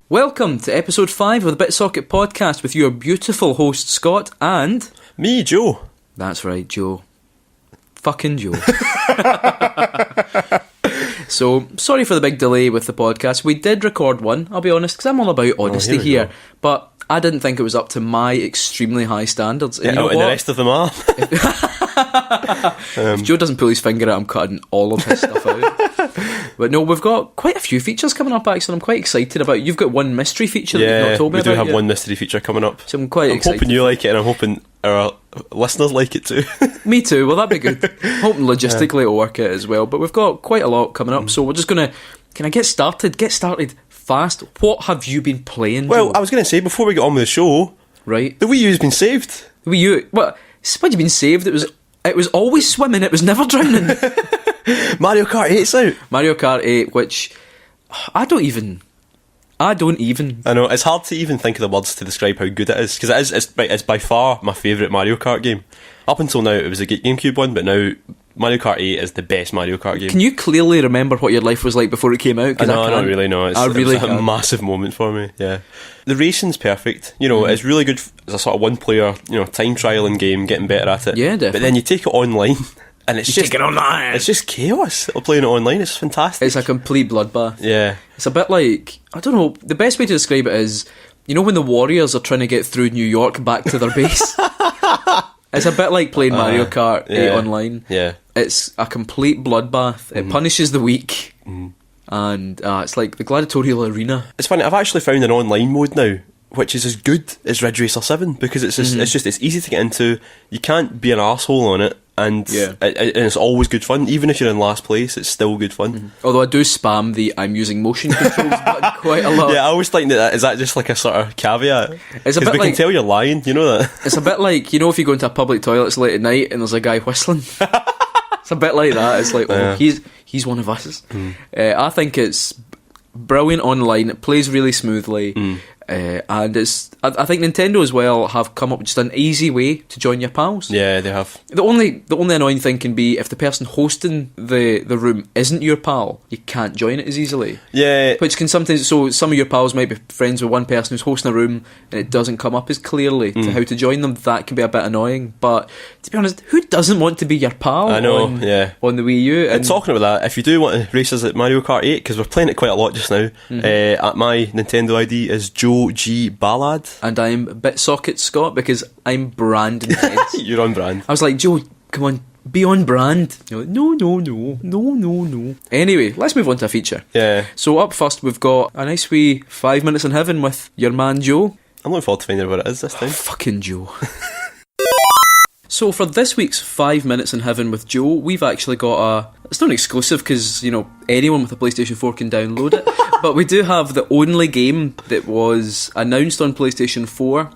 Welcome to episode 5 of the Bit Socketin podcast with your beautiful host Scott and... Me, Joe. That's right, Joe. Fucking Joe. So, sorry for the big delay with the podcast. We did record one, I'll be honest, because I'm all about honesty here. But I didn't think it was up to my extremely high standards. And Yeah, you know and what? the rest of them are. If Joe doesn't pull his finger out, I'm cutting all of his stuff out. But no, we've got quite a few features coming up actually. I'm quite excited about. You've got one mystery feature that you've not told me we about do have yet. one mystery feature coming up. So I'm quite excited. Hoping you like it, and I'm hoping our listeners like it too. Me too. Well, that'd be good. Hoping logistically it'll work out as well. But we've got quite a lot coming up, so we're just gonna. Can I get started? Get started fast. What have you been playing? Well, Joe? I was going to say before we get on with the show, right. the Wii U's been saved. The Wii U. What? What you been saved? It was always swimming. It was never drowning. Mario Kart 8's out. Mario Kart 8, which I don't even. I know, it's hard to even think of the words to describe how good it is, because it's by far my favourite Mario Kart game. Up until now it was a GameCube one, but now Mario Kart 8 is the best Mario Kart game. Can you clearly remember what your life was like before it came out? I don't really know. It was a can't. massive moment for me, yeah. The racing's perfect, you know, it's really good as a sort of one player, you know, time trialing game, getting better at it. Yeah, definitely. But then you take it online and it's Take it online. It's just chaos. Playing it online, it's fantastic. It's a complete bloodbath. Yeah. It's a bit like, I don't know, the best way to describe it is, you know when the Warriors are trying to get through New York back to their base? It's a bit like playing Mario Kart 8 online. Yeah. It's a complete bloodbath. It punishes the weak. And it's like the gladiatorial arena. It's funny, I've actually found an online mode now which is as good as Ridge Racer 7, because it's easy to get into. You can't be an arsehole on it, and and it's always good fun. Even if you're in last place, it's still good fun. Although I do spam the I'm using motion controls button quite a lot. Yeah, I always think is that just like a sort of caveat? It's a bit we like, can tell you're lying, you know that? It's a bit like, you know, if you go into a public toilet it's late at night and there's a guy whistling. It's a bit like that. It's like, he's one of us. I think it's brilliant online. It plays really smoothly. And it's, I think Nintendo as well have come up with just an easy way to join your pals. Yeah, they have. The only annoying thing can be if the person hosting the room isn't your pal, you can't join it as easily. Yeah. Which can sometimes, so some of your pals might be friends with one person who's hosting a room and it doesn't come up as clearly to how to join them. That can be a bit annoying. But to be honest, who doesn't want to be your pal I know, on the Wii U? And talking about that, if you do want to race us at Mario Kart 8, because we're playing it quite a lot just now, at my Nintendo ID is Joe G. Ballad. And I'm Bit Socketin Scott, because I'm brand intense. You're on brand. I was like, Joe, come on, be on brand. You're like, no. Anyway, let's move on to a feature. Yeah. So up first we've got a nice wee 5 minutes in heaven with your man Joe. I'm looking forward to finding out what it is this time. Fucking Joe. So for this week's 5 minutes in heaven with Joe, we've actually got it's not an exclusive because, you know, anyone with a PlayStation 4 can download it, but we do have the only game that was announced on PlayStation 4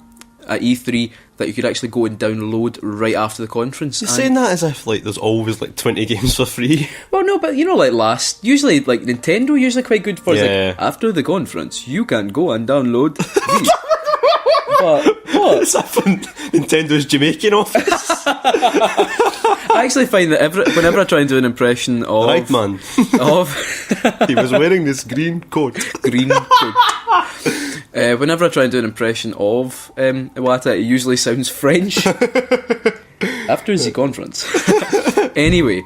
at E3 that you could actually go and download right after the conference. You're saying that as if like there's always like 20 games for free. Well, no, but you know, like usually like Nintendo usually quite good for like, after the conference you can go and download But what? Is that from Nintendo's Jamaican office? I actually find that whenever I try and do an impression of... Right, man. He was wearing this green coat. Whenever I try and do an impression of Iwata, it usually sounds French. After the conference. Anyway,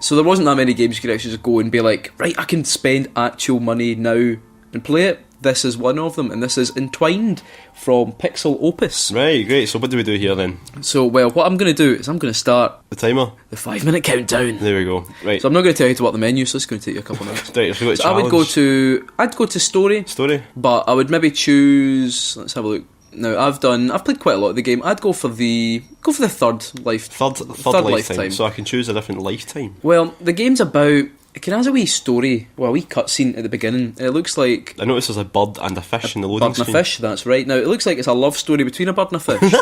so there wasn't that many games you could actually just go and be like, right, I can spend actual money now and play it. This is one of them, and this is Entwined from Pixel Opus. Right, great. So what do we do here then? So, well, what I'm going to do is I'm going to start... The timer? The 5 minute countdown. There we go. Right. So I'm not going to tell you to work the menu, so it's going to take you a couple of minutes. Right, so I would go to... I'd go to Story. Story? But I would maybe choose... Let's have a look. Now, I've played quite a lot of the game. I'd go for the third lifetime. So I can choose a different lifetime. Well, the game's about... It has a wee story, well, a wee cutscene at the beginning. It looks like... I noticed there's a bird and a fish in the loading screen. Bird and a fish, that's right. Now, it looks like it's a love story between a bird and a fish.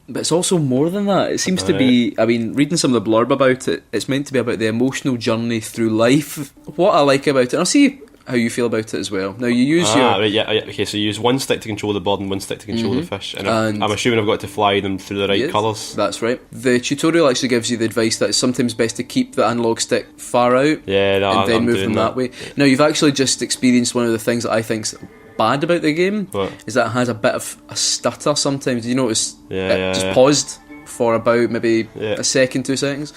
But it's also more than that. It seems to be... I mean, reading some of the blurb about it, it's meant to be about the emotional journey through life. What I like about it... And I'll see how you feel about it as well. Now, you use okay, so you use one stick to control the bird and one stick to control the fish. And I'm assuming I've got to fly them through the right colours. That's right. The tutorial actually gives you the advice that it's sometimes best to keep the analog stick far out and then move them that way. Now, you've actually just experienced one of the things that I think's bad about the game What? is that it has a bit of a stutter sometimes. You notice Yeah, it just yeah. paused for about maybe Yeah. a second, 2 seconds.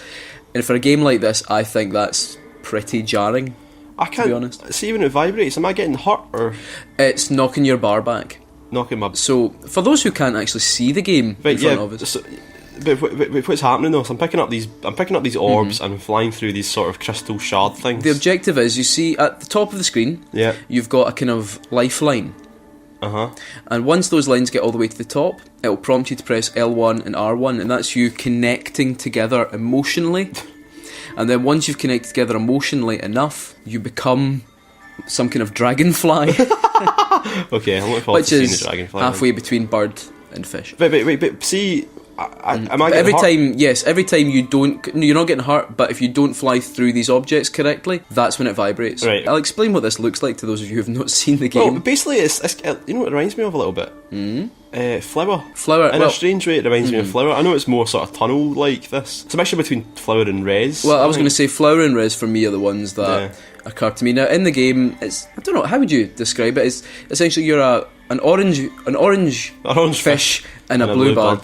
And for a game like this, I think that's pretty jarring. I can't, be honest. see when it vibrates, am I getting hurt or It's knocking your bar back. knocking my... So, for those who can't actually see the game in front of us, so, but what's happening though? So I'm picking up these orbs and flying through these sort of crystal shard things. the objective is, you see at the top of the screen, Yeah. you've got a kind of lifeline. Uh-huh. And once those lines get all the way to the top, it'll prompt you to press L1 and R1, and that's you connecting together emotionally. And then once you've connected together emotionally enough, you become some kind of dragonfly, Okay, I'm looking forward which to seeing is the dragonfly. halfway between bird and fish. But see, am I But getting hurt? every time you're not getting hurt, but if you don't fly through these objects correctly, that's when it vibrates. Right. I'll explain what this looks like to those of you who have not seen the Well, game. basically, it's you know what it reminds me of a little bit? Flower. Flower, In well- a strange way, it reminds me of Flower. I know it's more sort of tunnel-like, this. It's a mixture between Flower and Res. Well, I was going to say Flower and Res for me are the ones that occur to me. Now, in the game, it's, I don't know, how would you describe it? It's essentially you're an orange fish and a blue bird.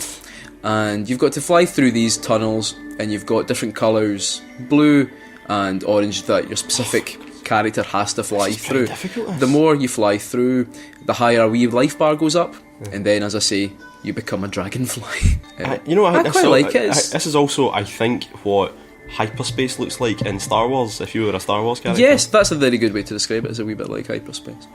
And you've got to fly through these tunnels, and you've got different colours, blue and orange, that your specific character has to fly through. difficult, this. The more you fly through, the higher a wee life bar goes up, and then, as I say, you become a dragonfly. You know, I quite like it. This is also, I think, what hyperspace looks like in Star Wars, if you were a Star Wars character. Yes, that's a very good way to describe it. It's a wee bit like hyperspace.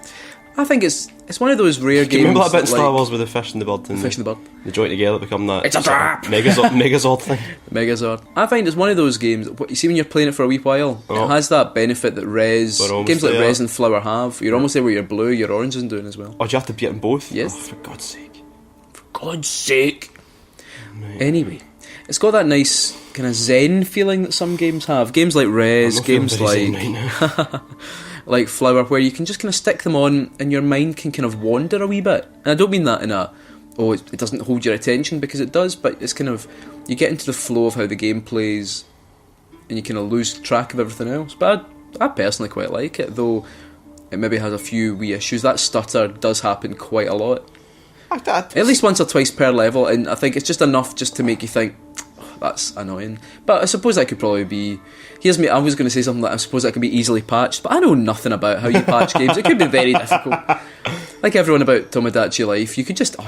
I think it's one of those rare games. Remember that bit in Star like Wars with the fish and the bird? And Fish and the bird. They join together to become that. It's a trap! Megazord thing. Megazord. I find it's one of those games, what you see when you're playing it for a wee while, Oh. it has that benefit that We're almost games like there. Res and Flower have. You're almost there where your blue, your orange isn't doing as well. Or do you have to beat them both? Yes. Oh, for God's sake. God's sake. Anyway, it's got that nice kind of zen feeling that some games have. Games like Res, I'm not feeling games very like zen right now. like Flower, where you can just kind of stick them on and your mind can kind of wander a wee bit. And I don't mean that in a, it doesn't hold your attention, because it does, but it's kind of, you get into the flow of how the game plays and you kind of lose track of everything else. But I personally quite like it, though it maybe has a few wee issues. That stutter does happen quite a lot. At least once or twice per level, and I think it's just enough just to make you think, "Oh, that's annoying." But I suppose that could probably be... I was going to say something like, I suppose that could be easily patched, but I know nothing about how you patch games. It could be very difficult. Like everyone about Tomodachi Life, you could just, flip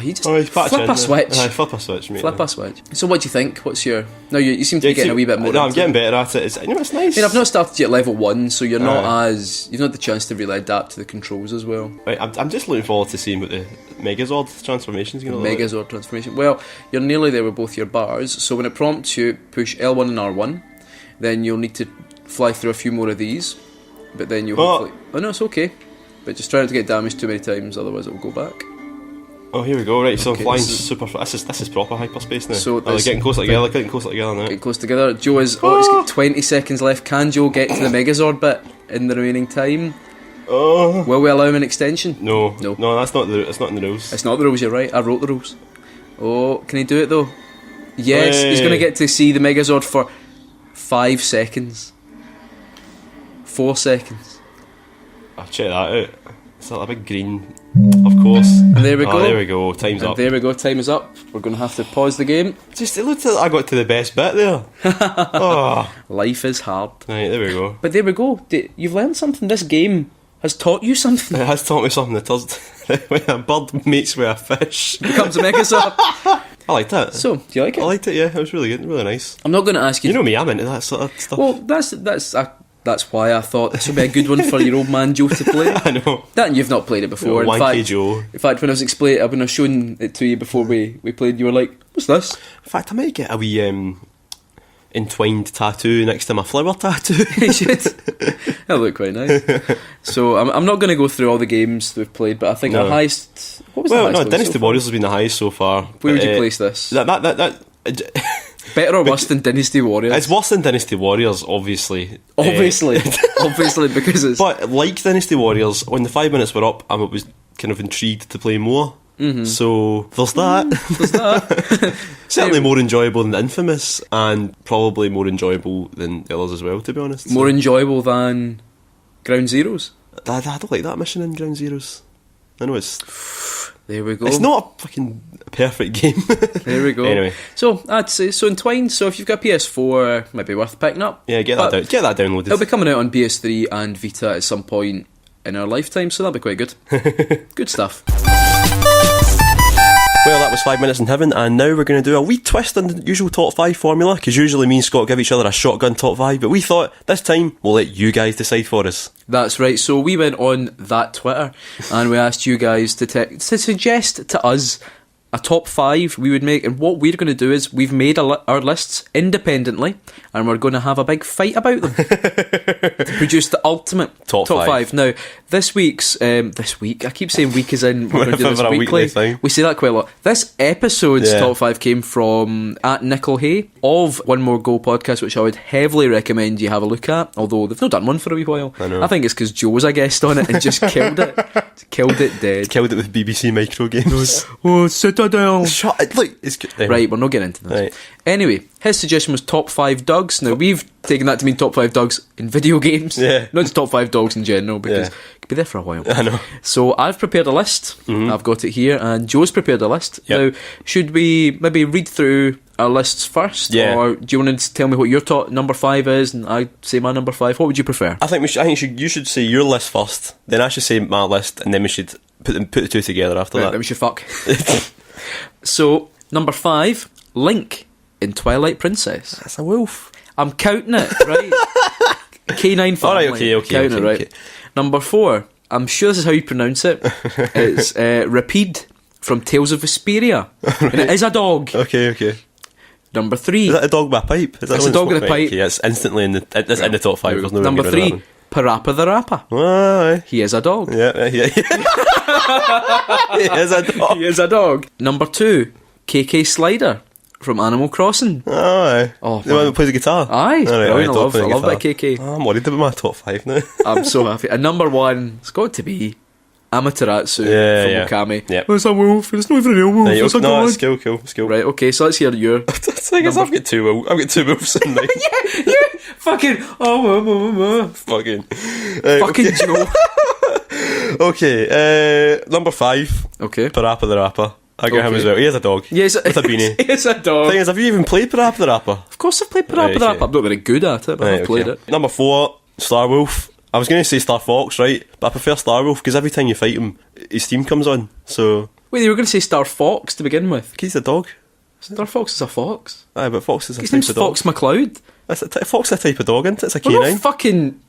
a switch. Flip a switch, mate. Flip a switch. So what do you think? What's your... No, you seem to be getting a wee bit more No, I'm into getting it. better at it. It's nice. I mean, I've not started yet level 1, so you're not you've not had the chance to really adapt to the controls as well. Right, I'm just looking forward to seeing what the Megazord transformation is going to look like. Megazord transformation. Well, you're nearly there with both your bars, so when it prompts you, push L1 and R1, then you'll need to fly through a few more of these, but then you'll hopefully... Oh no, it's okay. But just try not to get damaged too many times, otherwise it'll go back. Oh, here we go. Right, so Okay, I'm flying this is- super... This is proper hyperspace now. So they're this- getting closer together, now. Get close together. Joe is... Oh, he's got 20 seconds left. Can Joe get to the Megazord bit in the remaining time? Oh. Will we allow him an extension? No, No. that's not it's not in the rules. It's not the rules, you're right. I wrote the rules. Oh, can he do it though? Yes, he's Hey. going to get to see the Megazord for 5 seconds. 4 seconds. I'll check that out. It's like a big green, of course. And there we go. There we go. Time's And up. there we go, time is up. We're going to have to pause the game. Just it looked like I got to the best bit there. Oh, Life is hard. right, there we go. But there we go. You've learned something. This game has taught you something. It has taught me something that does. When a bird mates with a fish. Becomes a Megazord. I liked it. So, do you like I it? liked it. Yeah, it was really good, really nice. I'm not going to ask you. You know me, I'm into that sort of stuff. Well, that's why I thought this would be a good one for your old man Joe to play. I know. That and you've not played it before. Wanky Joe. In fact, when I was showing it to you before we played, you were like, "What's this?" In fact, I might get a wee entwined tattoo next to my flower tattoo. You should. That'll look quite nice. So I'm not going to go through all the games we've played, but I think No. our highest. What was Well, the highest no, one Dynasty so far? Warriors has been the highest so far. Where would you place this? That Better or worse than Dynasty Warriors? it's worse than Dynasty Warriors, obviously. Obviously, obviously, because it's. But like Dynasty Warriors, when the 5 minutes were up, I was kind of intrigued to play more. Mm-hmm. So there's that. There's that. Certainly more enjoyable than Infamous, and probably more enjoyable than the others as well, to be honest. More enjoyable than Ground Zeroes. I don't like that mission in Ground Zeroes. I know it's... There we go. It's not a fucking perfect game. There we go. Anyway. So, I'd say, so Entwined, so if you've got a PS4, might be worth picking up. Yeah, get that downloaded. It'll be coming out on PS3 and Vita at some point in our lifetime, so that'll be quite good. Good stuff. Well, that was 5 Minutes in Heaven, and now we're going to do a wee twist on the usual top 5 formula, because usually me and Scott give each other a shotgun top 5, but we thought this time we'll let you guys decide for us. That's right, so we went on that Twitter and we asked you guys to suggest to us a top 5 we would make, and what we're going to do is we've made our lists independently and we're going to have a big fight about them to produce the ultimate top 5. Now, this week's I keep saying week as in we're going to do this weekly. We say that quite a lot. This episode's top 5 came from @NickelHay of One More Go podcast, which I would heavily recommend you have a look at, although they've not done one for a wee while. I think it's because Joe's a guest on it and just killed it. Killed it dead. Killed it with BBC micro games. Oh, Citadel. Shut it. Look, it's good. Right, we're not getting into this. Right. Anyway, his suggestion was top 5 dogs. Now, we've taken that to mean top 5 dogs in video games. Yeah. Not just top 5 dogs in general, because it could be there for a while. I know. So I've prepared a list. I've got it here, and Joe's prepared a list. Yep. Now, should we maybe read through our lists first? Yeah. Or do you want to tell me what your top number 5 is, and I say my number 5? What would you prefer? I think you should say your list first, then I should say my list, and then we should put the two together after that. Then we should fuck. So, number 5, Link in Twilight Princess. That's a wolf. I'm counting it, right? K9 family. Alright, okay. Counting it, right? Okay. Number 4, I'm sure this is how you pronounce it. It's Rapide from Tales of Vesperia. And it is a dog. Okay. Number 3. Is that a dog with a pipe? It's a dog with a pipe. Okay, it's instantly in the top 5. There's no Number 3, Parappa the Rapper. Aye. He is a dog. Yeah. He is a dog. He is a dog. Number 2, KK Slider from Animal Crossing. Aye. Oh, the one that plays the guitar. Aye. Alright, I love that KK. Oh, I'm worried about my top 5 now. I'm so happy. And number 1, it's got to be Amaterasu from Okami. Yep. It's a wolf. It's not even a real wolf. It's a dog. It's cool. Right, okay, so let's hear your... I've got two wolves in there. yeah. Fucking... Fucking... Fucking Joe. Okay, number 5. Okay. Parappa the Rapper. I got him as well. He is a dog. Yes, with a beanie. He is a dog. Thing is, have you even played Parappa the Rapper? Of course I've played Parappa the Rapper. I'm not very good at it, but I've played it. Number 4, Star Wolf. I was going to say Star Fox, right? But I prefer Star Wolf because every time you fight him, his theme comes on. So wait, you were going to say Star Fox to begin with? He's a dog. Star Fox is a fox. Aye, but Fox is a his type name's of dog. Fox McCloud. Fox is a type of dog, isn't it? It's a We're canine. not fucking...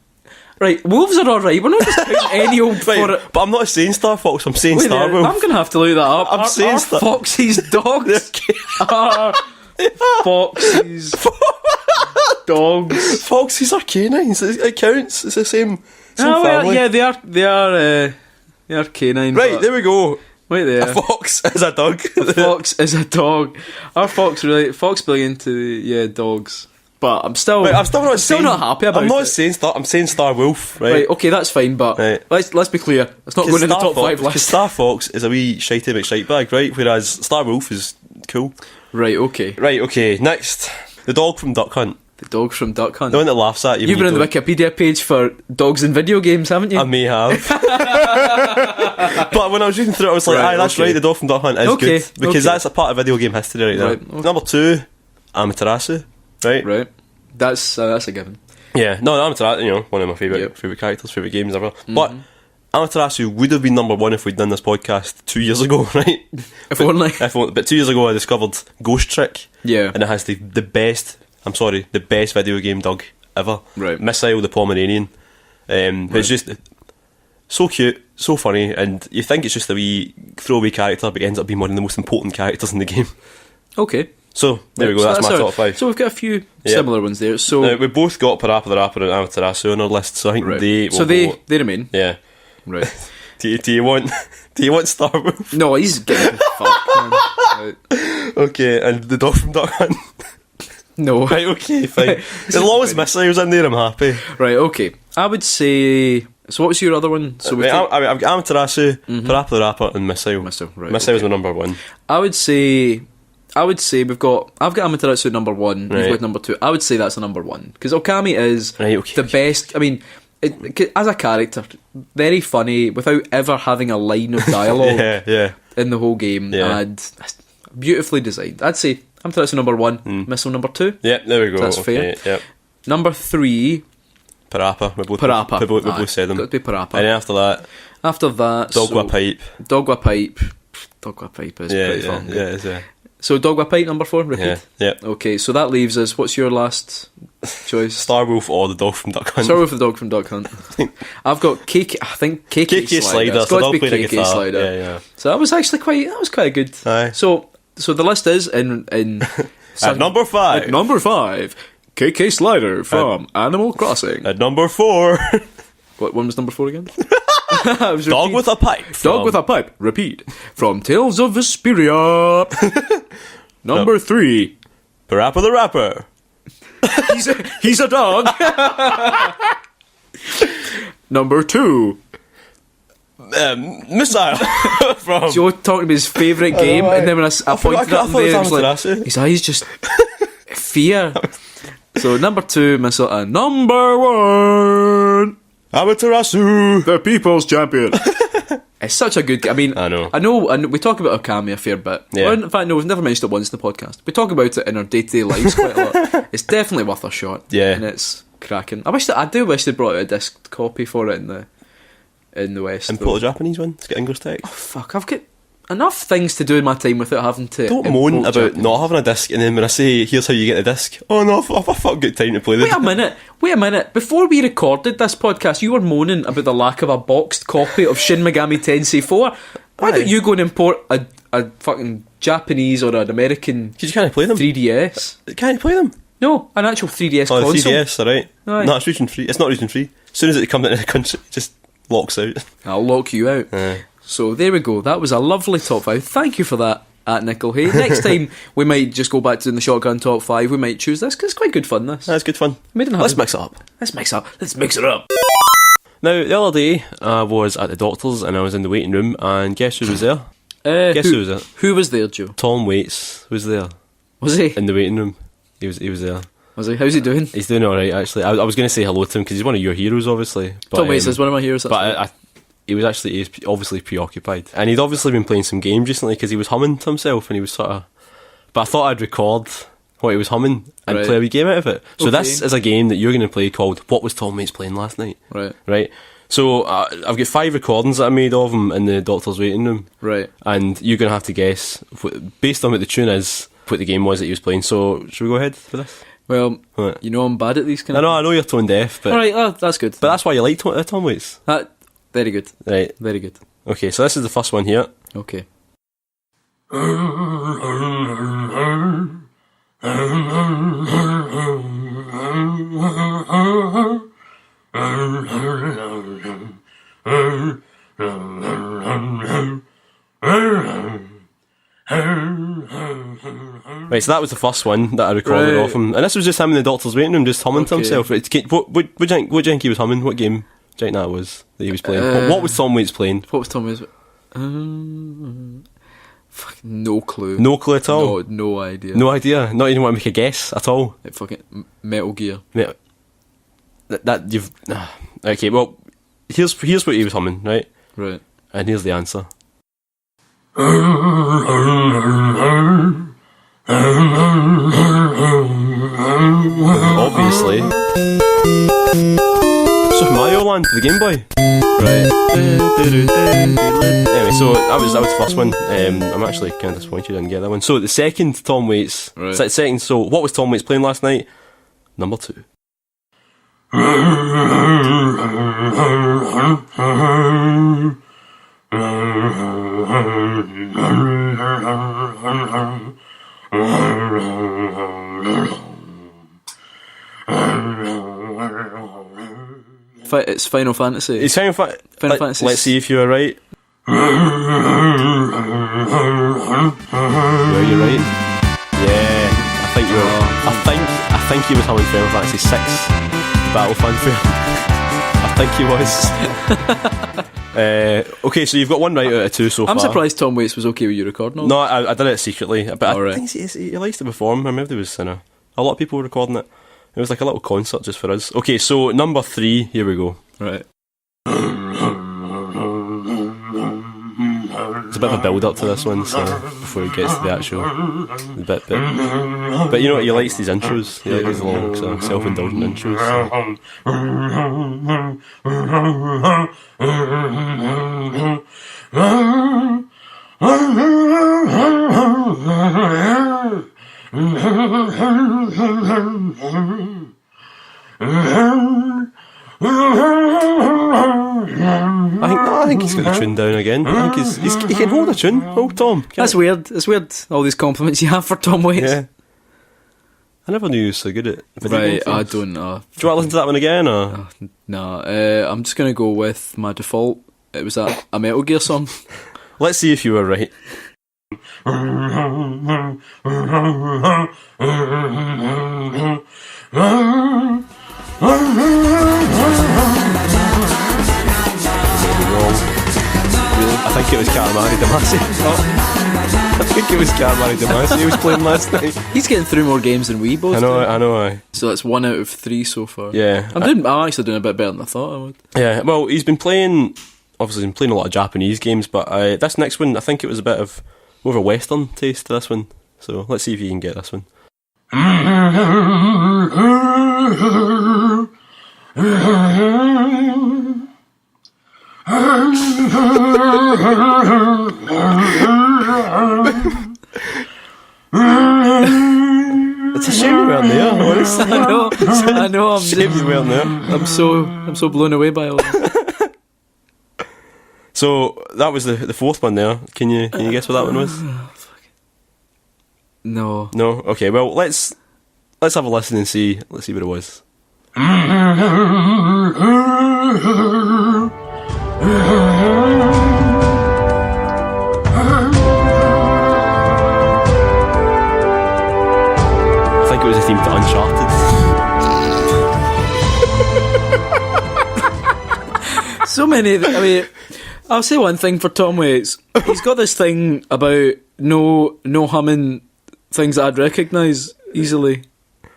Right, wolves are alright. We're not just putting any old right, for it. But I'm not saying Star Fox, I'm saying Wait Star there, Wolf. I'm going to have to look that up. I'm saying Foxy's dogs are Foxy's dogs. Foxes are canines. It counts. It's the same family. Yeah, they are canine. Right, there we go. Wait there. A fox is a dog. A fox is a dog. Our fox really into dogs. But I'm still not happy about it. I'm not saying Star. I'm saying Star Wolf. Right. Okay, that's fine. But let's be clear. It's not going in the top 5 list. Because Star Fox is a wee shitey McShite bag, right? Whereas Star Wolf is cool. Right. Okay. Next, the dog from Duck Hunt. The dog from Duck Hunt. The one that laughs at you. You've been on the Wikipedia page for dogs in video games, haven't you? I may have. But when I was reading through it, I was like, aye, that's right, the dog from Duck Hunt is good. Because that's a part of video game history right there. Okay. Number 2, Amaterasu. Right. That's a given. Yeah, no, Amaterasu, one of my favourite characters, favourite games ever. But Amaterasu would have been number 1 if we'd done this podcast 2 years ago, right? If only. But 2 years ago I discovered Ghost Trick. Yeah. And it has the best video game dog ever. Right. Missile the Pomeranian. It's just so cute, so funny, and you think it's just a wee throwaway character, but it ends up being one of the most important characters in the game. Okay. So, there we go, that's my top 5. So we've got a few similar ones there. So we both got Parappa the Rapper and Amaterasu on our list, so I think they remain. Yeah. Right. do you want Star Wolf? No, he's getting fucked, man. Right. Okay, and the dog from Duck Hunt? No. Right, okay, fine. As long as Missile's in there, I'm happy. Right, okay. I would say... So what was your other one? So I've got Amaterasu, Parappa the Rapper and Missile. Right. Missile's my number 1. I would say I've got Amaterasu at number 1, you've got number 2. I would say that's a number 1. Because Okami is the best. I mean, as a character, very funny without ever having a line of dialogue in the whole game, and beautifully designed. I'd say Amaterasu number 1, Missile number 2. Yep, there we go. So that's fair. Yep. Number 3, Parappa. We both said them. Got to be Parappa. And then after that, Dog with a Pipe. Dog with a Pipe. Dog with a Pipe is pretty fun. Yeah. So Dog with a Pipe number 4, repeat. Yeah. Okay, so that leaves us. What's your last choice? Star Wolf or the Dog from Duck Hunt. Star Wolf or the Dog from Duck Hunt. I've got KK. I think KK Slider. It's got to be KK Slider. Yeah. So that was actually quite a good. Aye. So the list is in at number 5. At number 5, KK Slider from Animal Crossing. At number 4. What one was number 4 again? Dog with a Pipe. Dog with a Pipe. Repeat. From Tales of Vesperia. Number 3. Parappa the Rapper. He's a dog. Number 2. Missile. From Joe talking about his favourite game, and then when I pointed at him there, it was like, his eyes just fear. So number 2, Missile, and number 1, Amaterasu, the People's Champion. It's such a good game. I mean, I know, and we talk about Okami a fair bit. Yeah. Well, in fact, no, we've never mentioned it once in the podcast. We talk about it in our day-to-day lives quite a lot. It's definitely worth a shot. Yeah. And it's cracking. I do wish they brought out a disc copy for it in the West. Import a Japanese one. It's got English text. Oh, fuck, I've got enough things to do in my time without having to. Don't moan about Japanese. Not having a disc, and then when I say here's how you get the disc, oh no, I've got time to play this. Wait a minute. Before we recorded this podcast, you were moaning about the lack of a boxed copy of Shin Megami Tensei 4. Why don't you go and import a fucking Japanese or an American? Because you can't play them. 3DS. Can't you play them? No, an actual 3DS console. The 3DS, alright. Aye. No, it's region free. It's not region free. As soon as it comes into the country, it just locks out. I'll lock you out. So there we go. That was a lovely top 5. Thank you for that, at Nickel Hay. Next time we might just go back to doing the shotgun top 5. We might choose this because it's quite good fun. That's good fun. Let's mix it up. Let's mix it up. Now the other day I was at the doctor's and I was in the waiting room, and guess who was there? Who was it? Who was there, Joe? Tom Waits was there. Was he in the waiting room? He was there. Was he? How's he doing? He's doing all right, actually. I was going to say hello to him because he's one of your heroes, obviously. But, Tom Waits is one of my heroes. But he was obviously preoccupied, and he'd obviously been playing some games recently because he was humming to himself, and he was sort of. But I thought I'd record what he was humming and play a wee game out of it. So this is a game that you're going to play called "What Was Tom Waits Playing Last Night?" Right. So I've got 5 recordings that I made of him in the doctor's waiting room. Right. And you're going to have to guess, based on what the tune is, what the game was that he was playing. So should we go ahead for this? Well, you know I'm bad at these kind of. I know you're tone deaf, but alright, that's good. But that's why you like Tom Waits. Very good. Right. Very good. Okay, so this is the first one here. Okay. Right, so that was the first one that I recorded off him, and this was just him in the doctor's waiting room, just humming to himself. What do you think he was humming? What game do you think that was that he was playing? What was Tom Waits playing? What was Tom Waits? Fucking no clue. No clue at all. No idea. No idea. Not even want to make a guess at all. Like fucking Metal Gear. That you've. Okay, well, here's what he was humming, right? Right. And here's the answer. Obviously. Super Mario Land for the Game Boy. Right. Anyway, so that was the first one. I'm actually kind of disappointed I didn't get that one. So the second Tom Waits. Right. So what was Tom Waits playing last night? Number 2. It's Final Fantasy. It's Final Fantasy. Let's see if you're right. Were you right? Yeah, I think you were. I think he was humming Final Fantasy 6 Battle Fanfare. I think he was. Okay, so you've got 1 right out of 2 so far. I'm surprised Tom Waits was okay with you recording all. No, I did it secretly, but I think he likes to perform. I remember there was a lot of people were recording it. It was like a little concert just for us. Okay, so number 3, here we go. Right. There's a bit of a build up to this one, so before he gets to the actual bit. But you know what? He likes these intros. He likes these long, sort of self-indulgent intros. I think he's got the tune down again. I think he can hold a tune. Oh, Tom. That's weird. It's weird, all these compliments you have for Tom Waits. Yeah. I never knew he was so good at video Right, games. I don't know. Do you want to listen to that one again, or? No, I'm just going to go with my default. It was a Metal Gear song. Let's see if you were right. I think it was Calamari Damacy. I think it was Calamari Damacy he was playing last night. He's getting through more games than we both. I know. So that's 1 out of 3 so far. Yeah, I'm actually doing a bit better than I thought I would. Yeah, well, he's been playing. Obviously, he's been playing a lot of Japanese games, but this next one, I think it was a bit of more of a Western taste to this one. So let's see if you can get this one. It's a shame we weren't there, honestly. I know. Shame we weren't there. I'm so blown away by all that. So that was the fourth one there. Can you guess what that one was? No. No. Okay. Well, let's have a listen and see. Let's see what it was. I think it was a theme to Uncharted. So many. I mean, I'll say one thing for Tom Waits. He's got this thing about no humming things that I'd recognise easily.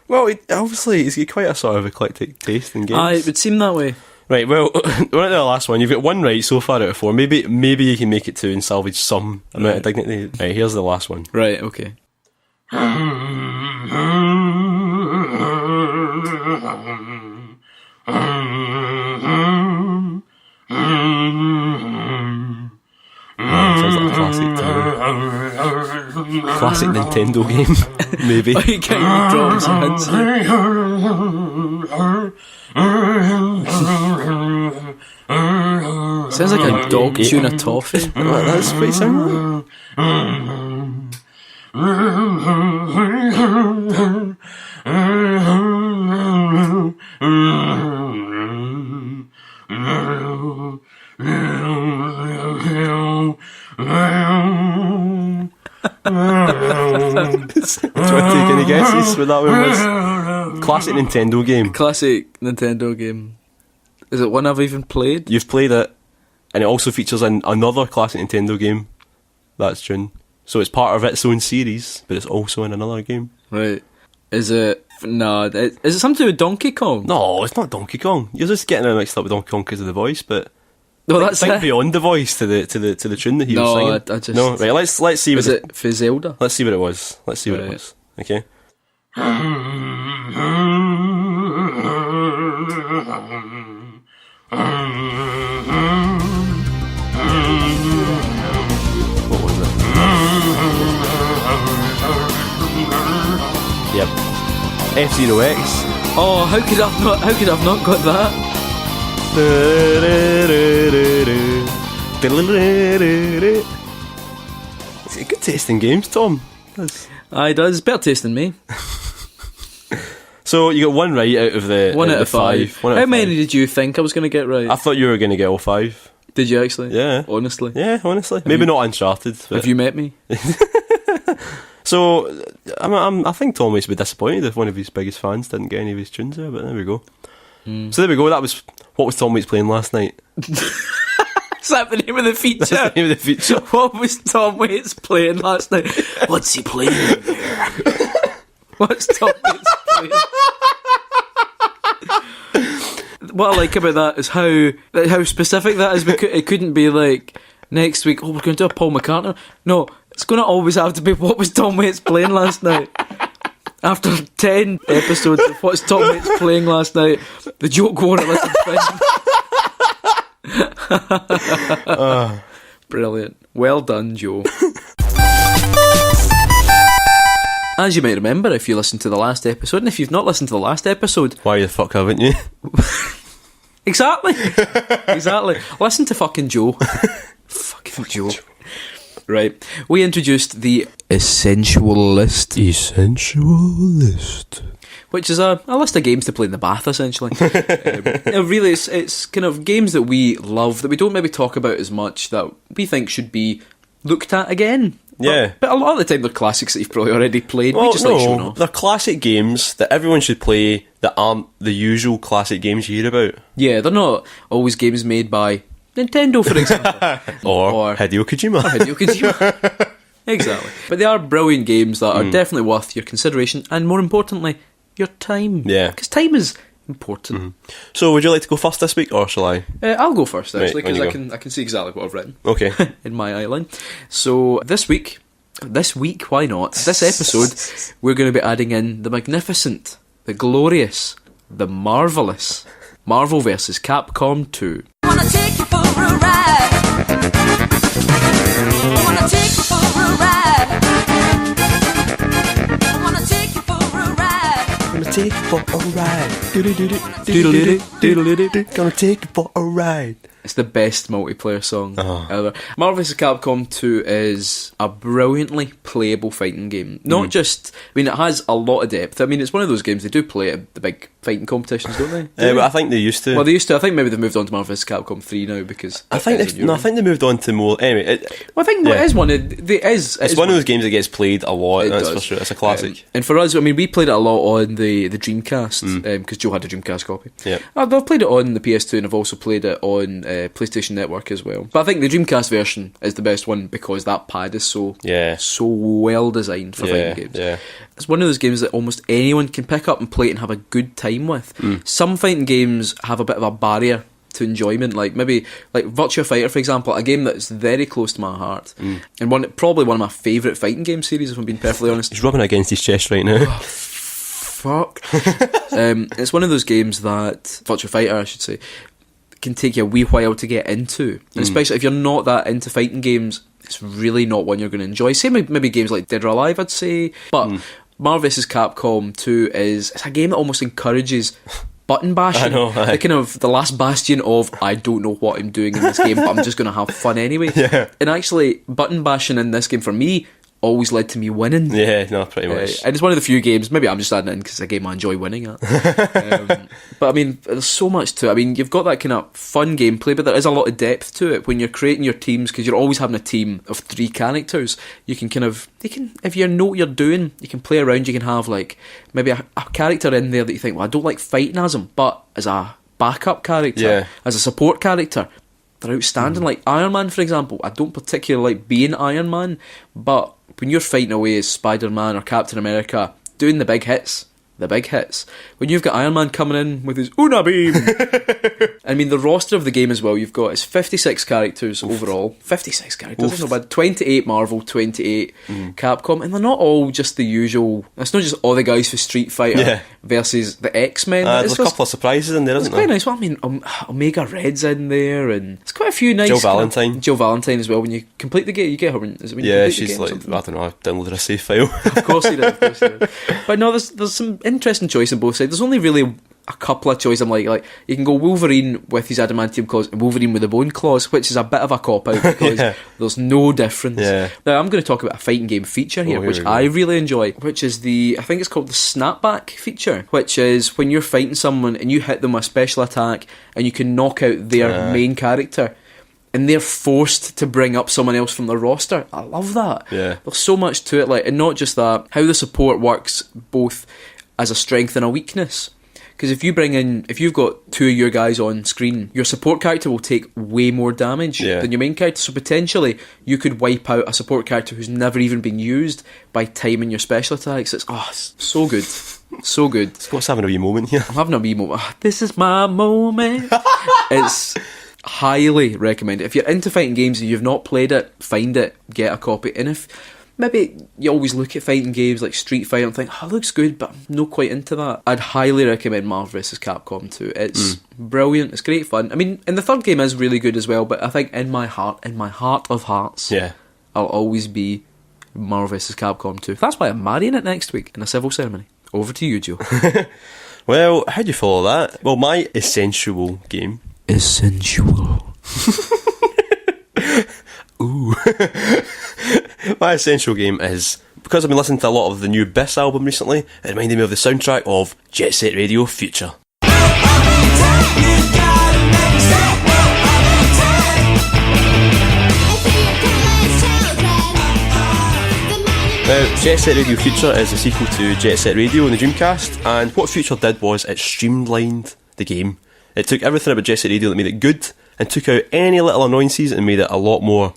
Well, obviously, he's got quite a sort of eclectic taste in games. It would seem that way. Right, well, we're at the last one. You've got 1 right so far out of 4. Maybe you can make it 2 and salvage some amount of dignity. Right, here's the last one. Right, okay. Sounds like a classic Nintendo game, maybe. You can't drop some hints here. Sounds like a dog chewing a toffee. That's pretty similar. Do you want to take any guesses what that one was? Classic Nintendo game. Classic Nintendo game. Is it one I've even played? You've played it, and it also features in another classic Nintendo game. That's June. So it's part of its own series, but it's also in another game. Right. Is it... No. Is it something to do with Donkey Kong? No, it's not Donkey Kong. You're just getting it mixed up with Donkey Kong because of the voice, but... No, that's think it. beyond the voice to the tune that he was singing. I just... No, right, let's see what Is it for Zelda? Let's see what it was. Let's see what it was. Okay. What was it? Yep. F-Zero X. Oh, how could I've not got that? It's a good taste in games, Tom. Aye, it does. Better taste than me. So you got 1 right out of the 1 out of 5. How many five. did you think I was going to get right? I thought you were going to get all 5. Did you actually? Yeah. Honestly? Yeah, honestly. Maybe not Uncharted. But... Have you met me? So, I think Tom Waits would be disappointed if one of his biggest fans didn't get any of his tunes there, but there we go. So there we go, what was Tom Waits playing last night? Is that the name of the feature? That's the name of the feature. What was Tom Waits playing last night? What's he playing in there? What's Tom Waits playing? what I like about that is how specific that is. Because it couldn't be like next week. Oh, we're going to do a Paul McCartney. No, it's going to always have to be what was Tom Waits playing last night. After 10 episodes of what's Tom Waits playing last night, the joke won't let him finish. Brilliant. Well done, Joe. As you might remember, if you listened to the last episode, and if you've not listened to the last episode... Why the fuck haven't you? Exactly. Listen to fucking Joe. Fucking Joe. Right. We introduced the Essential List. Which is a list of games to play in the bath, essentially. Really, it's kind of games that we love, that we don't maybe talk about as much, that we think should be looked at again. Yeah. But a lot of the time they're classics that you've probably already played. Well, we just like showing off. They're classic games that everyone should play that aren't the usual classic games you hear about. Yeah, they're not always games made by Nintendo, for example. or Hideo Kojima. Exactly. But they are brilliant games that are definitely worth your consideration, and more importantly, your time. Yeah. Because time is important. So would you like to go first this week, or shall I? I'll go first, actually, Right, because I can see exactly what I've written. Okay. In my outline. So this week, why not? This episode, we're going to be adding in the magnificent, the glorious, the marvellous Marvel vs. Capcom 2. I wanna take you for a ride. I wanna take you for a ride. I wanna take you for a ride. Gonna take you for a ride. Gonna take you for a ride. It's the best multiplayer song ever. Marvel vs. Capcom 2 is a brilliantly playable fighting game. Not just... I mean, it has a lot of depth. I mean, it's one of those games, they do play at the big fighting competitions, don't they? But I think they used to. Well, they used to. I think maybe they've moved on to Marvel vs. Capcom 3 now, because... I think they moved on to more... Anyway, I think it is one of... It's one of those games that gets played a lot, that's for sure. It's a classic. And for us, I mean, we played it a lot on the Dreamcast, because Joe had a Dreamcast copy. Yeah. I've played it on the PS2, and I've also played it on PlayStation Network as well. But I think the Dreamcast version is the best one, because that pad is so well designed for fighting games. Yeah. It's one of those games that almost anyone can pick up and play it and have a good time with. Some fighting games have a bit of a barrier to enjoyment, like maybe like Virtua Fighter, for example, a game that's very close to my heart, and probably one of my favourite fighting game series, if I'm being perfectly honest. He's rubbing against his chest right now. Oh, fuck. It's one of those games that, Virtua Fighter I should say, can take you a wee while to get into, and especially if you're not that into fighting games, it's really not one you're going to enjoy. Same with maybe games like Dead or Alive, I'd say, but Marvel vs. Capcom 2 it's a game that almost encourages button bashing. I know, the kind of the last bastion of, I don't know what I'm doing in this game, but I'm just going to have fun anyway. Yeah. And actually, button bashing in this game for me always led to me winning. Yeah, no, pretty much. And it's one of the few games, maybe I'm just adding it in because it's a game I enjoy winning at. But I mean, there's so much to it. I mean, you've got that kind of fun gameplay, but there is a lot of depth to it when you're creating your teams, because you're always having a team of 3 characters. You can if you know what you're doing, you can play around. You can have like maybe a character in there that you think, well, I don't like fighting as him, but as a backup character, as a support character, they're outstanding. Like Iron Man, for example, I don't particularly like being Iron Man, but when you're fighting away as Spider-Man or Captain America, doing the big hits, when you've got Iron Man coming in with his Una Beam, I mean, the roster of the game as well, you've got, it's 56 characters overall. 56 characters, that's not bad. 28 Marvel, 28 Capcom, and they're not all just the usual. It's not just all the guys for Street Fighter versus the X-Men. There's a couple of surprises in there, isn't there? It's quite nice. Well, I mean, Omega Red's in there, and it's quite a few nice. Jill Valentine as well. When you complete the game, you get her. Is it when you she's like, I don't know, I downloaded a save file. Of course he did. But no, there's some interesting choice on both sides. There's only really a couple of choices. I'm like you can go Wolverine with his adamantium claws and Wolverine with the bone claws, which is a bit of a cop out because there's no difference. Now I'm going to talk about a fighting game feature here, which I really enjoy, which is I think it's called the snapback feature, which is when you're fighting someone and you hit them with a special attack and you can knock out their main character, and they're forced to bring up someone else from their roster. I love that. There's so much to it, and not just that, how the support works both as a strength and a weakness. Because if you've got 2 of your guys on screen, your support character will take way more damage than your main character. So potentially you could wipe out a support character who's never even been used by timing your special attacks. It's so good. So good. Scott's having a wee moment here. I'm having a wee moment. This is my moment. It's highly recommended. If you're into fighting games and you've not played it, find it, get a copy. And if maybe you always look at fighting games like Street Fighter and think, oh, it looks good, but I'm not quite into that, I'd highly recommend Marvel vs. Capcom 2. It's brilliant, it's great fun. I mean, and the third game is really good as well, but I think in my heart of hearts, I'll always be Marvel vs. Capcom 2. That's why I'm marrying it next week in a civil ceremony. Over to you, Joe. Well, how do you follow that? Well, my essential game... Essential. Ooh. My essential game is, because I've been listening to a lot of the new Biss album recently, it reminded me of the soundtrack of Jet Set Radio Future. Jet Set Radio Future is a sequel to Jet Set Radio on the Dreamcast, and what Future did was it streamlined the game. It took everything about Jet Set Radio that made it good and took out any little annoyances and made it a lot more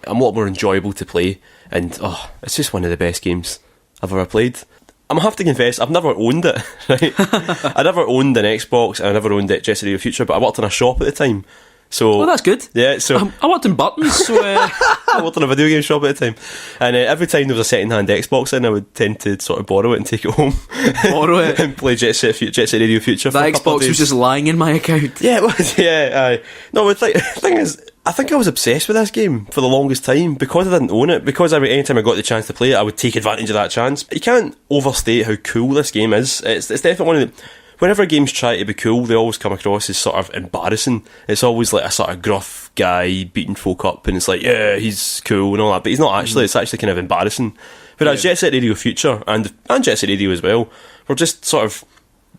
enjoyable to play. And it's just one of the best games I've ever played. I'm gonna have to confess, I've never owned it. Right? I never owned an Xbox, and I never owned Jet Set Radio Future, but I worked in a shop at the time. So, well, that's good. Yeah, so I worked in buttons, so I worked in a video game shop at the time, and every time there was a second-hand Xbox in, I would tend to sort of borrow it and take it home, borrow it, and play Jet Set Radio Future. That Xbox was just lying in my account. Yeah, it was. Yeah, no. The thing is, I think I was obsessed with this game for the longest time because I didn't own it. Because any time I got the chance to play it, I would take advantage of that chance. You can't overstate how cool this game is. It's definitely one of the... Whenever games try to be cool, they always come across as sort of embarrassing. It's always like a sort of gruff guy beating folk up, and it's like, yeah, he's cool and all that, but he's not actually. It's actually kind of embarrassing. Whereas Jet Set Radio Future and Jet Set Radio as well were just sort of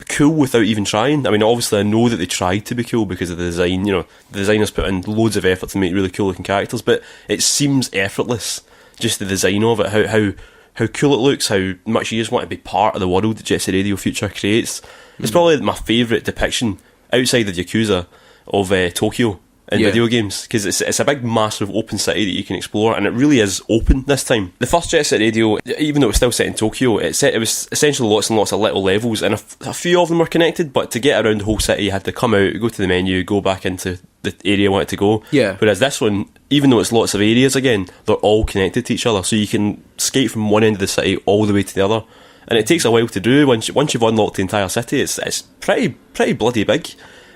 cool without even trying. I mean, obviously I know that they tried to be cool because of the design. You know, the designers put in loads of effort to make really cool looking characters, but it seems effortless. Just the design of it, how cool it looks, how much you just want to be part of the world that Jet Set Radio Future creates. It's probably my favourite depiction outside of Yakuza of Tokyo in video games, because it's a big massive open city that you can explore, and it really is open this time. The first Jet Set Radio, even though it was still set in Tokyo, it was essentially lots and lots of little levels, and a few of them were connected, but to get around the whole city you had to come out, go to the menu, go back into the area you wanted to go. Yeah. Whereas this one, even though it's lots of areas again, they're all connected to each other, so you can skate from one end of the city all the way to the other. And it takes a while to do. Once you've unlocked the entire city, it's pretty bloody big.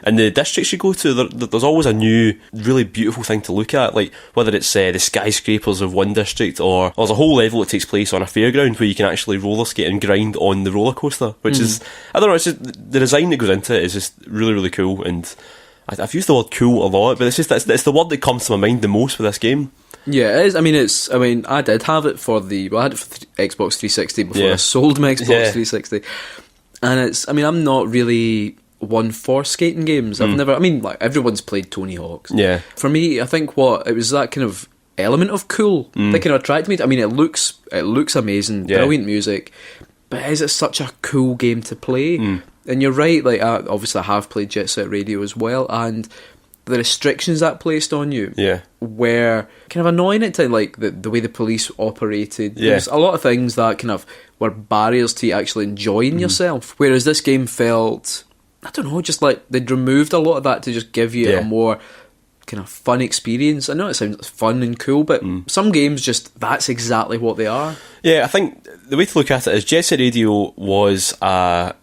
And the districts you go to, there's always a new, really beautiful thing to look at. Like whether it's the skyscrapers of one district, or there's a whole level that takes place on a fairground where you can actually roller skate and grind on the roller coaster, which is, I don't know, it's just the design that goes into it is just really, really cool. And I've used the word cool a lot, but it's the word that comes to my mind the most with this game. Yeah, it is. I mean, I did have it for I had it for Xbox 360 before I sold my Xbox 360. And I'm not really one for skating games. I've never, like, everyone's played Tony Hawk's. Yeah. For me, I think it was that kind of element of cool that kind of attracted me. I mean, it looks amazing, brilliant music, but is it such a cool game to play? And you're right, like, obviously I have played Jet Set Radio as well, and the restrictions that placed on you were kind of annoying at times, like the way the police operated. There was a lot of things that kind of were barriers to you actually enjoying yourself, whereas this game felt, I don't know, just like they'd removed a lot of that to just give you a more kind of fun experience. I know it sounds fun and cool, but some games just, that's exactly what they are. Yeah, I think the way to look at it is Jet Set Radio was a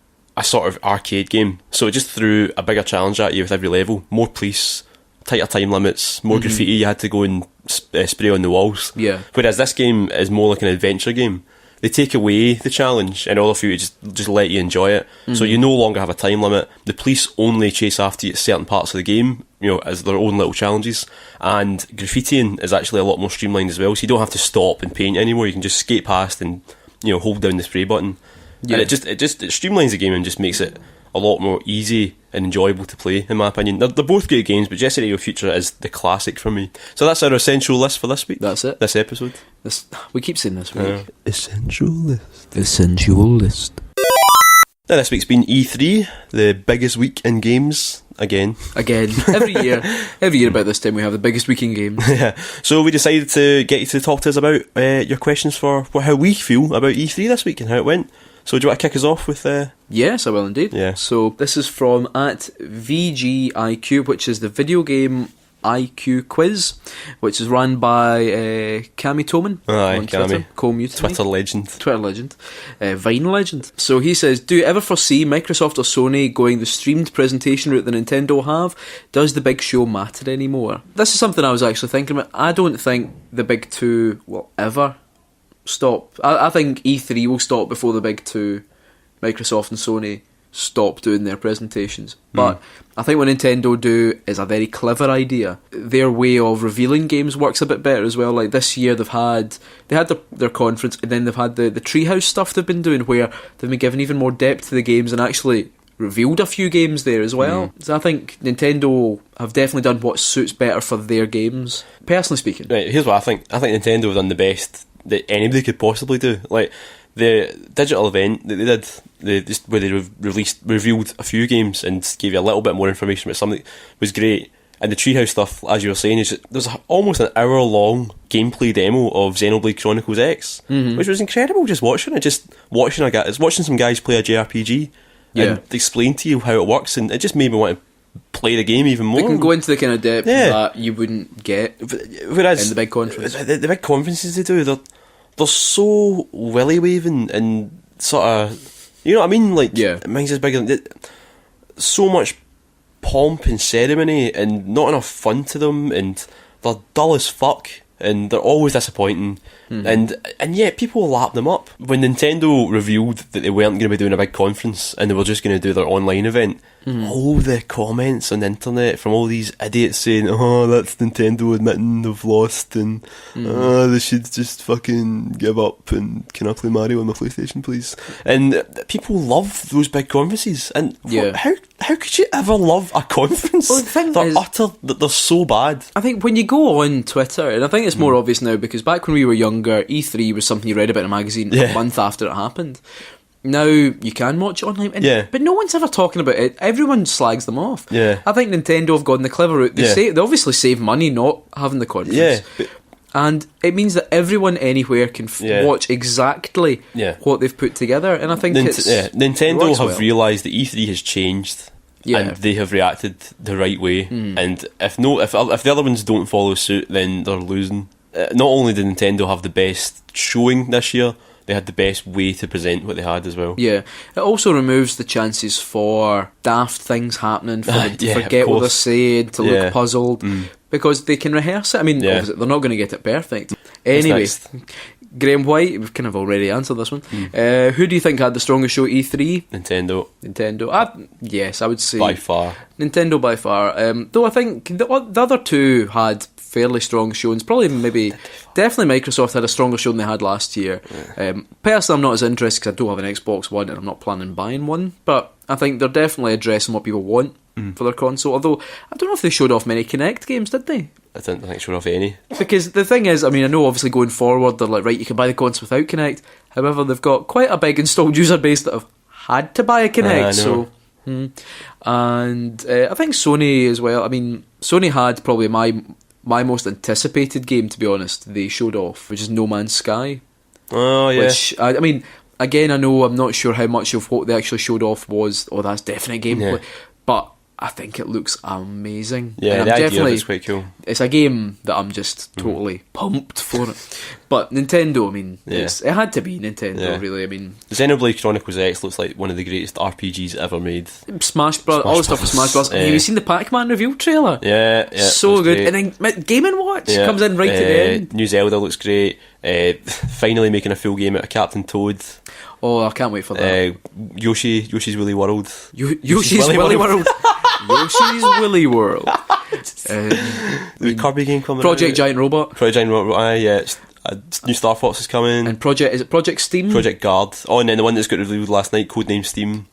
sort of arcade game, so it just threw a bigger challenge at you with every level. More police, tighter time limits, more graffiti you had to go and spray on the walls. Whereas this game is more like an adventure game. They take away the challenge in order for you to just let you enjoy it. So you no longer have a time limit. The police only chase after you at certain parts of the game, as their own little challenges. And graffitiing is actually a lot more streamlined as well, so you don't have to stop and paint anymore. You can just skate past and hold down the spray button. And it streamlines the game and just makes it a lot more easy and enjoyable to play, in my opinion. They're both great games, but Jet Set Radio Future is the classic for me. So that's our essential list for this week. That's it. This episode. We keep saying this week. Essential list. Essential list. Now this week's been E3, the biggest week in games. Again. Every year about this time we have the biggest week in games. So we decided to get you to talk to us about your questions for how we feel about E3 this week and how it went. So do you want to kick us off with... Yes, I will indeed. Yeah. So this is from at VGIQ, which is the video game IQ quiz, which is run by Cami Toman on Twitter. Twitter legend. Vine legend. So he says, do you ever foresee Microsoft or Sony going the streamed presentation route that Nintendo have? Does the big show matter anymore? This is something I was actually thinking about. I don't think the big two will ever stop. I think E3 will stop before the big two, Microsoft and Sony, stop doing their presentations. But I think what Nintendo do is a very clever idea. Their way of revealing games works a bit better as well. Like this year they had their conference, and then they've had the Treehouse stuff they've been doing, where they've been given even more depth to the games and actually revealed a few games there as well. So I think Nintendo have definitely done what suits better for their games, personally speaking. Right, here's what I think. I think Nintendo have done the best that anybody could possibly do. Like the digital event that they did, where they revealed a few games and gave you a little bit more information about something, was great. And the Treehouse stuff, as you were saying, there's almost an hour-long gameplay demo of Xenoblade Chronicles X, which was incredible. Just watching watching some guys play a JRPG and explain to you how it works, and it just made me want to play the game even more. They can go into the kind of depth that you wouldn't get whereas in the big conference. The big conferences they do, they're so willy waving and sort of, you know what I mean? Like, mine's as big as so much pomp and ceremony and not enough fun to them, and they're dull as fuck, and they're always disappointing, and yet people lap them up. When Nintendo revealed that they weren't going to be doing a big conference and they were just going to do their online event, all the comments on the internet from all these idiots saying, oh, that's Nintendo admitting they've lost, and they should just fucking give up, and can I play Mario on my PlayStation please? And people love those big conferences, and how could you ever love a conference? Well, they're so bad. I think when you go on Twitter, and I think it's more obvious now, because back when we were younger, E3 was something you read about in a magazine a month after it happened. Now you can watch it online, but no one's ever talking about it. Everyone slags them off. I think Nintendo have gone the clever route. They obviously save money not having the conference, and it means that everyone anywhere can watch exactly what they've put together. And I think Nintendo have realised that E3 has changed. And they have reacted the right way. And if the other ones don't follow suit, then they're losing. Not only did Nintendo have the best showing this year, they had the best way to present what they had as well. Yeah, it also removes the chances for daft things happening, for them to forget what they're saying, to look puzzled, because they can rehearse it. I mean, obviously they're not going to get it perfect. Anyway, Graham White, we've kind of already answered this one. Who do you think had the strongest show at E3? Nintendo. Yes, I would say by far Nintendo by far. Though I think the other two had fairly strong showings. Definitely Microsoft had a stronger show than they had last year. Personally, I'm not as interested because I don't have an Xbox One and I'm not planning on buying one, but I think they're definitely addressing what people want for their console. Although I don't know if they showed off many Kinect games, did they? I didn't think they showed off any. Because the thing is, I mean, I know obviously going forward they're like, right, you can buy the console without Kinect. However, they've got quite a big installed user base that have had to buy a Kinect. And I think Sony as well. I mean, Sony had probably my most anticipated game, to be honest, they showed off, which is No Man's Sky. Oh, yeah. Which, I mean, again, I'm not sure how much of what they actually showed off was, that's definite gameplay, but I think it looks amazing. Yeah, the idea is quite cool. It's a game that I'm just totally pumped for it. But Nintendo, I mean, it had to be Nintendo, really. I mean, Xenoblade Chronicles X looks like one of the greatest RPGs ever made. Smash Bros, all the stuff with Smash Bros. Have you seen the Pac-Man reveal trailer? Yeah, so good. Great. And then Game & Watch comes in right at the end. New Zelda looks great. Finally making a full game out of Captain Toad. Oh, I can't wait for that. Yoshi's Willy World. Yoshi's Willy World. Yoshi's Willy World. The Kirby game coming Project out. Giant Robot. New Star Fox is coming. And Project Steam? Project Guard. Oh, and then the one that's got revealed last night, Codename Steam.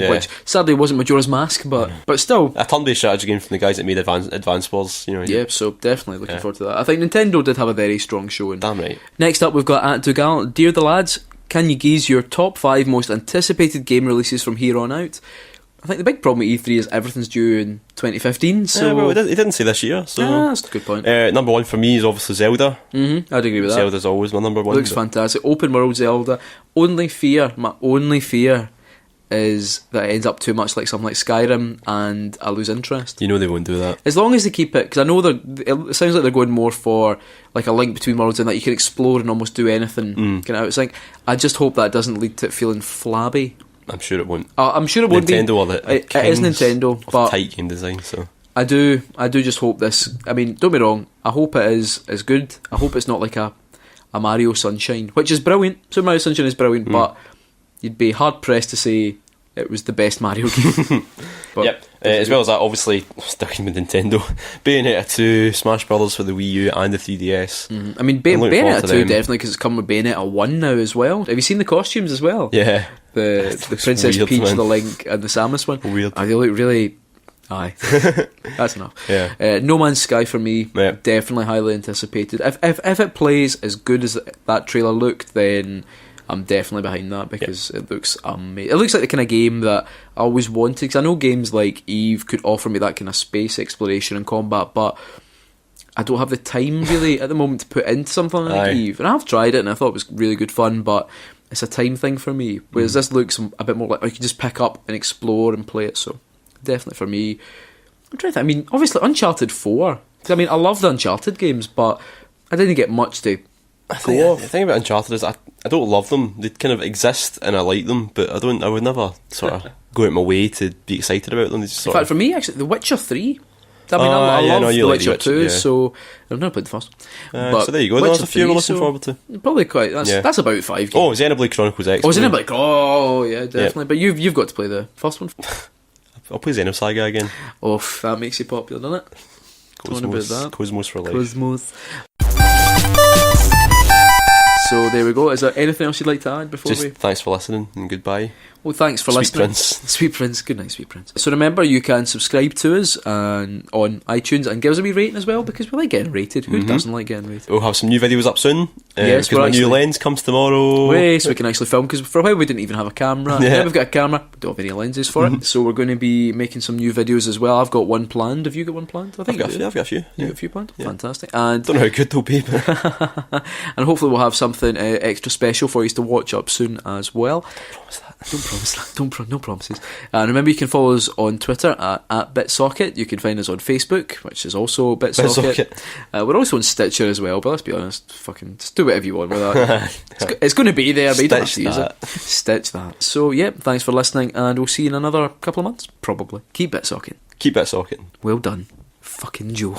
Which sadly wasn't Majora's Mask, but still. A turn-based strategy game from the guys that made Advance Wars. Yeah, so definitely looking forward to that. I think Nintendo did have a very strong showing. Damn right. Next up, we've got At Dougal. Dear the lads, can you geese your top 5 most anticipated game releases from here on out? I think the big problem with E3 is everything's due in 2015. So Yeah, well, he didn't say this year, so... that's a good point. Number one for me is obviously Zelda. I'd agree with that. Zelda's always my number one. Looks fantastic. Open world Zelda. My only fear is that it ends up too much like something like Skyrim and I lose interest. You know they won't do that. As long as they keep it, because I know it sounds like they're going more for like a link between worlds and that you can explore and almost do anything kind of out of sync. I just hope that doesn't lead to it feeling flabby. I'm sure it won't. I'm sure it won't be. Nintendo are the It is Nintendo, but tight game design, so... I do just hope this... I mean, don't be wrong, I hope it is good. I hope it's not like a Mario Sunshine, which is brilliant. Super Mario Sunshine is brilliant, but you'd be hard-pressed to say it was the best Mario game. But yep. As well as that, obviously, sticking with Nintendo, Bayonetta 2, Smash Brothers for the Wii U and the 3DS. I mean, I'm looking forward Bayonetta to 2 them. definitely, because it's come with Bayonetta 1 now as well. Have you seen the costumes as well? Yeah. The Princess weird, Peach, man. the Link, and the Samus one. Weird. They look really... Aye. That's enough. Yeah. No Man's Sky for me, Yeah. definitely highly anticipated. If it plays as good as that trailer looked, then I'm definitely behind that, because it looks amazing. It looks like the kind of game that I always wanted, because I know games like Eve could offer me that kind of space exploration and combat, but I don't have the time really at the moment to put into something like Aye. Eve. And I've tried it and I thought it was really good fun, but it's a time thing for me. Whereas this looks a bit more like you can just pick up and explore and play it. So definitely for me. I'm trying to think. I mean, obviously Uncharted 4. 'Cause I mean, I love the Uncharted games, but I didn't get much to go off. The thing about Uncharted is I don't love them. They kind of exist and I like them, but I would never sort of go out my way to be excited about them. They just In sort fact, of... for me, actually, The Witcher 3. I mean, I yeah, love no, you The like Witcher The 2, Witcher, yeah. so I've never played the first. But so there you go. Witcher There's a few 3, we're looking so forward to. Probably quite. That's about 5 games. Oh, Xenoblade Chronicles X. Oh, Xenoblade. Oh, yeah, definitely. But you've got to play the first one. I'll play Xenosaga again. Oh, that makes you popular, doesn't it? Talking about that. Cosmos for life. Cosmos. So there we go. Is there anything else you'd like to add before Just we... thanks for listening and goodbye. Well, thanks for Sweet listening. Prince. Sweet Prince. Good night, Sweet Prince. So remember, you can subscribe to us on iTunes and give us a wee rating as well, because we like getting rated. Who doesn't like getting rated? We'll have some new videos up soon. Yes, because we're my new actually- lens comes tomorrow. Way, so we can actually film, because for a while we didn't even have a camera. Yeah. Now we've got a camera, we don't have any lenses for it. So we're going to be making some new videos as well. I've got one planned. Have you got one planned? I think I've you do. got a few. You Yeah. got a few planned? Fantastic. And Don't know how good they'll be, but and hopefully we'll have something extra special for you to watch up soon as well. promise that. Don't promise that. No promises. And remember, you can follow us on Twitter at Bit Socket. You can find us on Facebook, which is also Bit Socket. We're also on Stitcher as well, but let's be honest, fucking just do whatever you want with that. it's going to be there, but you don't have to use it. Stitch that. So, yeah, thanks for listening, and we'll see you in another couple of months, probably. Keep Bit Socketing. Keep Bit Socketin. Well done. Fucking Joe.